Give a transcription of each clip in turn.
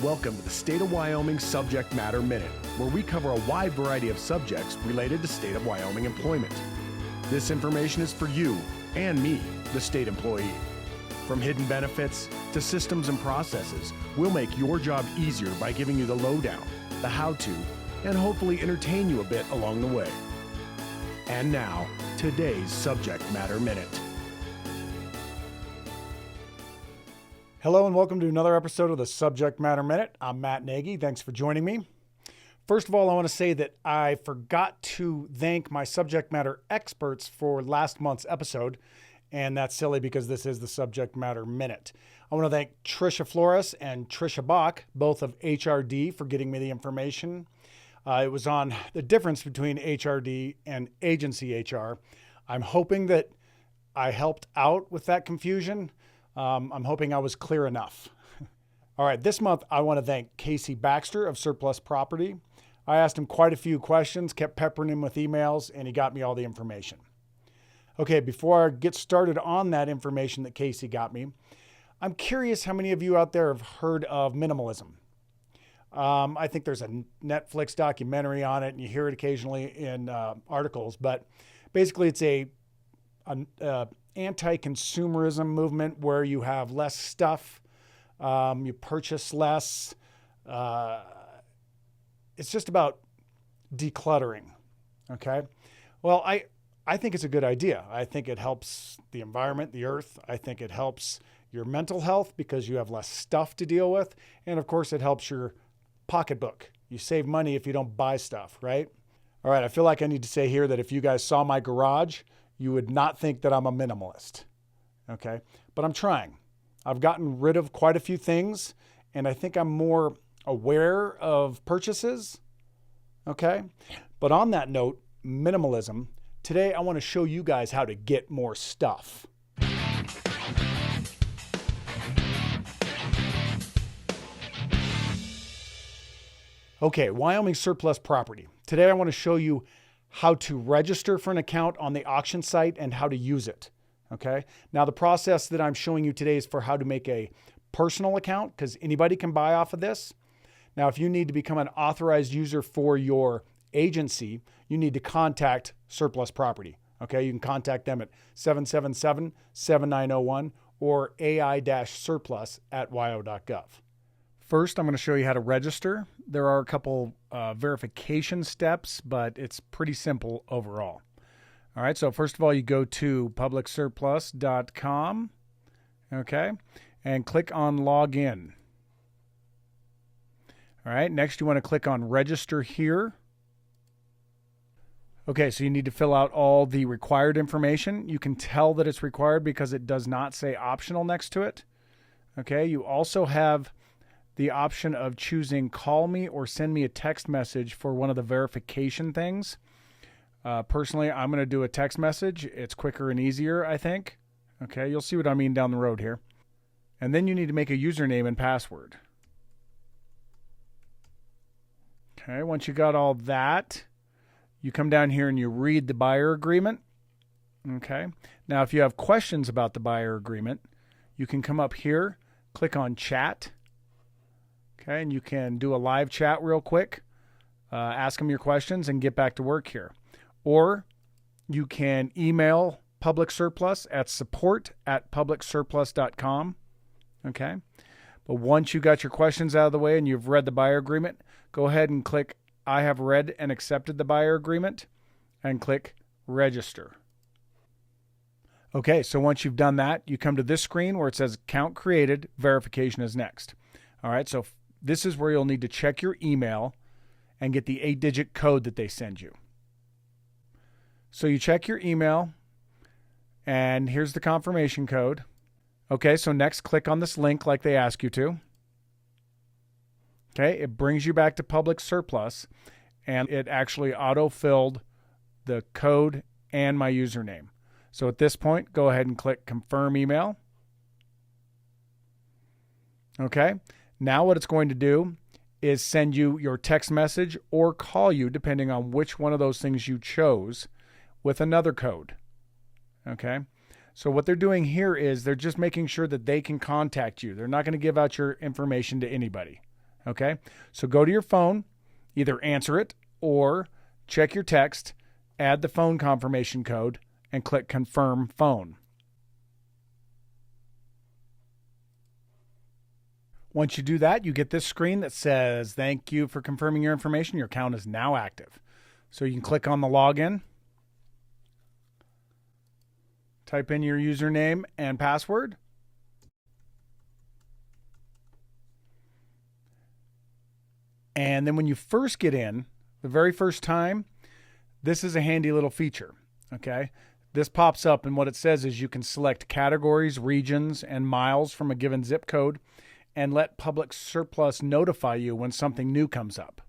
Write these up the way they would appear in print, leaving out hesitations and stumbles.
Welcome to the State of Wyoming Subject Matter Minute, where we cover a wide variety of subjects related to State of Wyoming employment. This information is for you and me, the state employee. From hidden benefits to systems and processes, we'll make your job easier by giving you the lowdown, the how-to, and hopefully entertain you a bit along the way. And now, today's Subject Matter Minute. Hello and welcome to another episode of the Subject Matter Minute. I'm Matt Nagy. Thanks for joining me. First of all, I want to say that I forgot to thank my subject matter experts for last month's episode, and that's silly because this is the Subject Matter Minute. I want to thank Trisha Flores and Trisha Bach, both of HRD, for getting me the information. It was on the difference between HRD and agency HR. I'm hoping that I helped out with that confusion. I'm hoping I was clear enough. All right, this month I want to thank Casey Baxter of Surplus Property. I asked him quite a few questions, kept peppering him with emails, and he got me all the information. Okay, before I get started on that information that Casey got me, I'm curious how many of you out there have heard of minimalism. I think there's a Netflix documentary on it, and you hear it occasionally in articles, but basically it's a anti-consumerism movement where you have less stuff, you purchase less. It's just about decluttering, okay? Well, I think it's a good idea. I think it helps the environment, the earth. I think it helps your mental health because you have less stuff to deal with. And of course, it helps your pocketbook. You save money if you don't buy stuff, right? All right, I feel like I need to say here that if you guys saw my garage, you would not think that I'm a minimalist, okay? But I'm trying. I've gotten rid of quite a few things, and I think I'm more aware of purchases, okay? But on that note, minimalism, today I want to show you guys how to get more stuff. Okay, Wyoming Surplus Property. Today I want to show you how to register for an account on the auction site and how to use it, okay? Now the process that I'm showing you today is for how to make a personal account because anybody can buy off of this. Now if you need to become an authorized user for your agency, you need to contact Surplus Property, okay? You can contact them at 777-7901 or ai-surplus@wyo.gov. First, I'm going to show you how to register. There are a couple verification steps, but it's pretty simple overall. All right, so first of all, you go to publicsurplus.com, okay, and click on Login. All right, next you want to click on Register Here. Okay, so you need to fill out all the required information. You can tell that it's required because it does not say optional next to it. Okay, you also have the option of choosing call me or send me a text message for one of the verification things. Personally, I'm going to do a text message. It's quicker and easier, I think. Okay, you'll see what I mean down the road here. And then you need to make a username and password. Okay, once you got all that, you come down here and you read the buyer agreement. Okay, now if you have questions about the buyer agreement, you can come up here, click on chat. Okay, and you can do a live chat real quick, ask them your questions, and get back to work here. Or you can email Public Surplus at support@publicsurplus.com. Okay, but once you got your questions out of the way and you've read the buyer agreement, go ahead and click I have read and accepted the buyer agreement, and click Register. Okay, so once you've done that, you come to this screen where it says Account Created, Verification is next. All right, so this is where you'll need to check your email and get the 8-digit code that they send you. So you check your email, and here's the confirmation code. Okay, so next click on this link like they ask you to. Okay, it brings you back to Public Surplus, and it actually auto-filled the code and my username. So at this point, go ahead and click Confirm Email. Okay. Now what it's going to do is send you your text message or call you, depending on which one of those things you chose, with another code. Okay? So what they're doing here is they're just making sure that they can contact you. They're not going to give out your information to anybody. Okay, so go to your phone, either answer it or check your text, add the phone confirmation code, and click Confirm Phone. Once you do that, you get this screen that says, "Thank you for confirming your information. Your account is now active." So you can click on the login, type in your username and password, and then when you first get in, the very first time, this is a handy little feature, okay? This pops up, and what it says is you can select categories, regions, and miles from a given zip code and let Public Surplus notify you when something new comes up.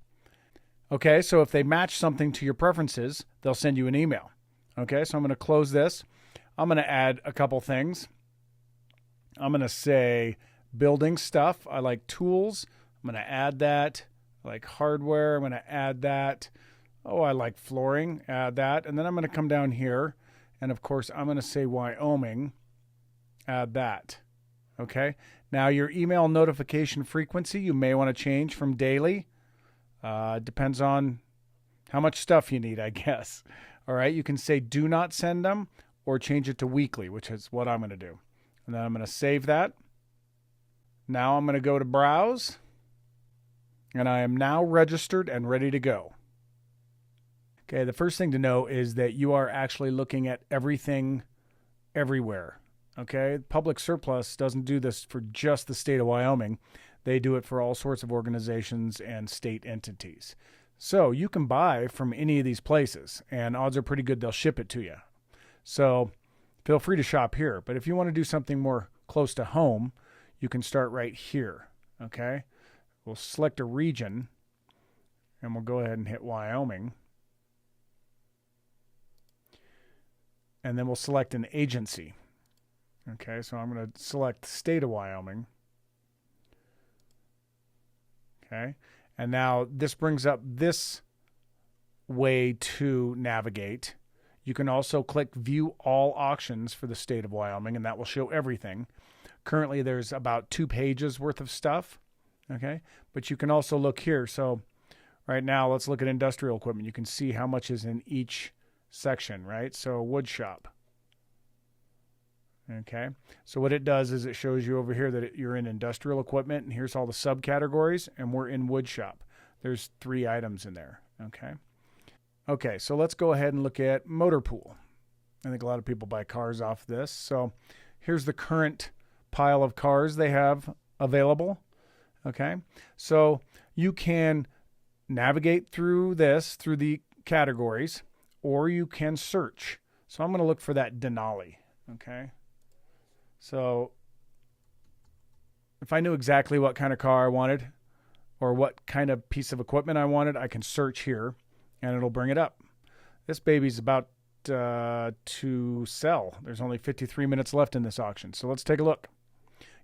Okay, so if they match something to your preferences, they'll send you an email. Okay, so I'm going to close this. I'm going to add a couple things. I'm going to say building stuff. I like tools. I'm going to add that. I like hardware. I'm going to add that. Oh, I like flooring. Add that. And then I'm going to come down here. And of course, I'm going to say Wyoming. Add that. Okay. Now your email notification frequency, you may want to change from daily. Depends on how much stuff you need, I guess. All right. You can say do not send them or change it to weekly, which is what I'm going to do. And then I'm going to save that. Now I'm going to go to browse. And I am now registered and ready to go. Okay, the first thing to know is that you are actually looking at everything everywhere. Okay, Public Surplus doesn't do this for just the state of Wyoming. They do it for all sorts of organizations and state entities. So you can buy from any of these places, and odds are pretty good they'll ship it to you. So feel free to shop here. But if you want to do something more close to home, you can start right here. Okay, we'll select a region, and we'll go ahead and hit Wyoming. And then we'll select an agency. Okay, so I'm going to select state of Wyoming. Okay, and now this brings up this way to navigate. You can also click View All Auctions for the state of Wyoming, and that will show everything. Currently, there's about 2 pages worth of stuff. Okay, but you can also look here. So right now, let's look at industrial equipment. You can see how much is in each section, right? So wood shop. Okay, so what it does is it shows you over here that you're in industrial equipment, and here's all the subcategories, and we're in wood shop. There's 3 items in there. Okay, so let's go ahead and look at motor pool. I think a lot of people buy cars off this. So here's the current pile of cars they have available. Okay, so you can navigate through this, through the categories, or you can search. So I'm going to look for that Denali. Okay, so if I knew exactly what kind of car I wanted or what kind of piece of equipment I wanted, I can search here and it'll bring it up. This baby's about to sell. There's only 53 minutes left in this auction. So let's take a look.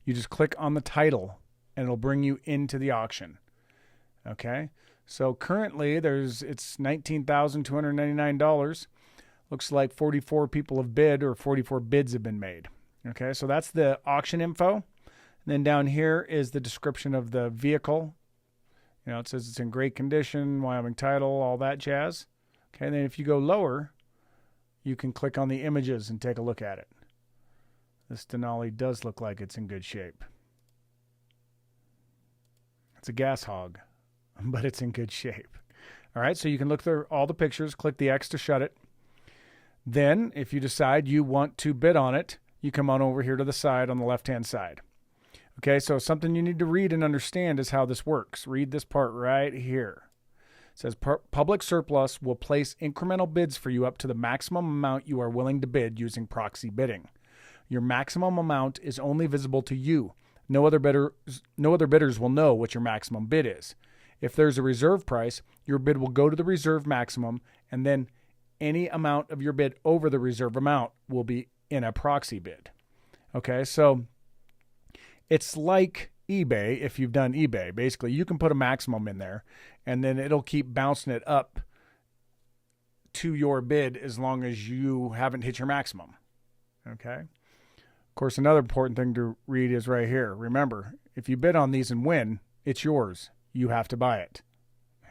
You just click on the title and it'll bring you into the auction. Okay, so currently it's $19,299. Looks like 44 people have bid, or 44 bids have been made. Okay, so that's the auction info. And then down here is the description of the vehicle. You know, it says it's in great condition, Wyoming title, all that jazz. Okay, and then if you go lower, you can click on the images and take a look at it. This Denali does look like it's in good shape. It's a gas hog, but it's in good shape. All right, so you can look through all the pictures, click the X to shut it. Then, if you decide you want to bid on it, you come on over here to the side on the left-hand side. Okay, so something you need to read and understand is how this works. Read this part right here. It says, Public Surplus will place incremental bids for you up to the maximum amount you are willing to bid using proxy bidding. Your maximum amount is only visible to you. No other bidders will know what your maximum bid is. If there's a reserve price, your bid will go to the reserve maximum, and then any amount of your bid over the reserve amount will be in a proxy bid. Okay, so it's like eBay. If you've done eBay, basically you can put a maximum in there and then it'll keep bouncing it up to your bid as long as you haven't hit your maximum. Okay. Of course, another important thing to read is right here. Remember, if you bid on these and win, it's yours. you have to buy it.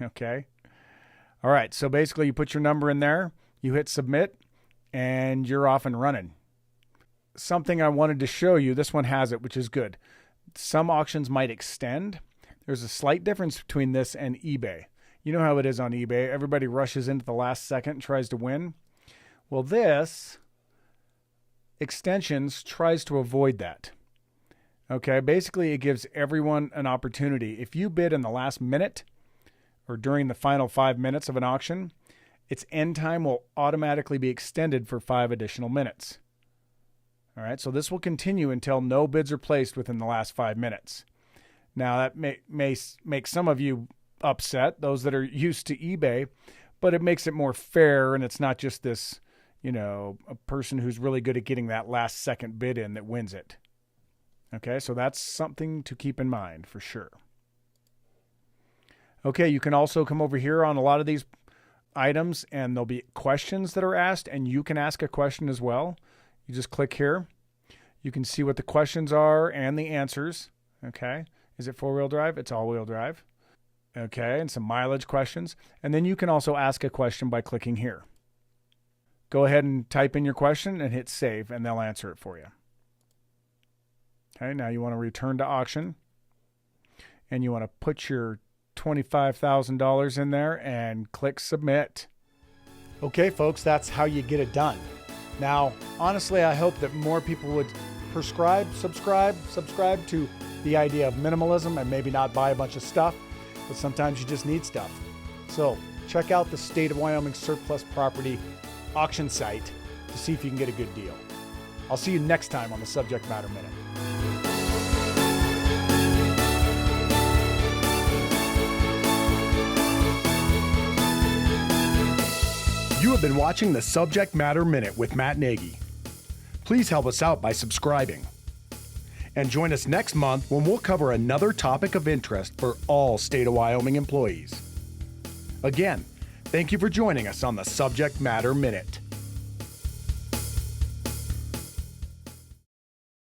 Okay? All right, so basically you put your number in there, you hit submit, and you're off and running. Something I wanted to show you, this one has it, which is good. Some auctions might extend. There's a slight difference between this and eBay. You know how it is on eBay. Everybody rushes into the last second and tries to win. Well, this extensions tries to avoid that. Okay, basically it gives everyone an opportunity. If you bid in the last minute or during the final 5 minutes of an auction, its end time will automatically be extended for 5 additional minutes. All right, so this will continue until no bids are placed within the last 5 minutes. Now, that may make some of you upset, those that are used to eBay, but it makes it more fair, and it's not just this, a person who's really good at getting that last second bid in that wins it. Okay, so that's something to keep in mind for sure. Okay, you can also come over here on a lot of these items, and there'll be questions that are asked, and you can ask a question as well. You just click here. You can see what the questions are and the answers. Okay. Is it 4-wheel drive? It's all-wheel drive. Okay. And some mileage questions. And then you can also ask a question by clicking here. Go ahead and type in your question and hit save, and they'll answer it for you. Okay. Now you want to return to auction, and you want to put your $25,000 in there and click submit. Okay, folks, that's how you get it done. Now, honestly, I hope that more people would subscribe to the idea of minimalism and maybe not buy a bunch of stuff, but sometimes you just need stuff. So check out the State of Wyoming Surplus Property auction site to see if you can get a good deal. I'll see you next time on the Subject Matter Minute. You have been watching the Subject Matter Minute with Matt Nagy. Please help us out by subscribing. And join us next month when we'll cover another topic of interest for all State of Wyoming employees. Again, thank you for joining us on the Subject Matter Minute.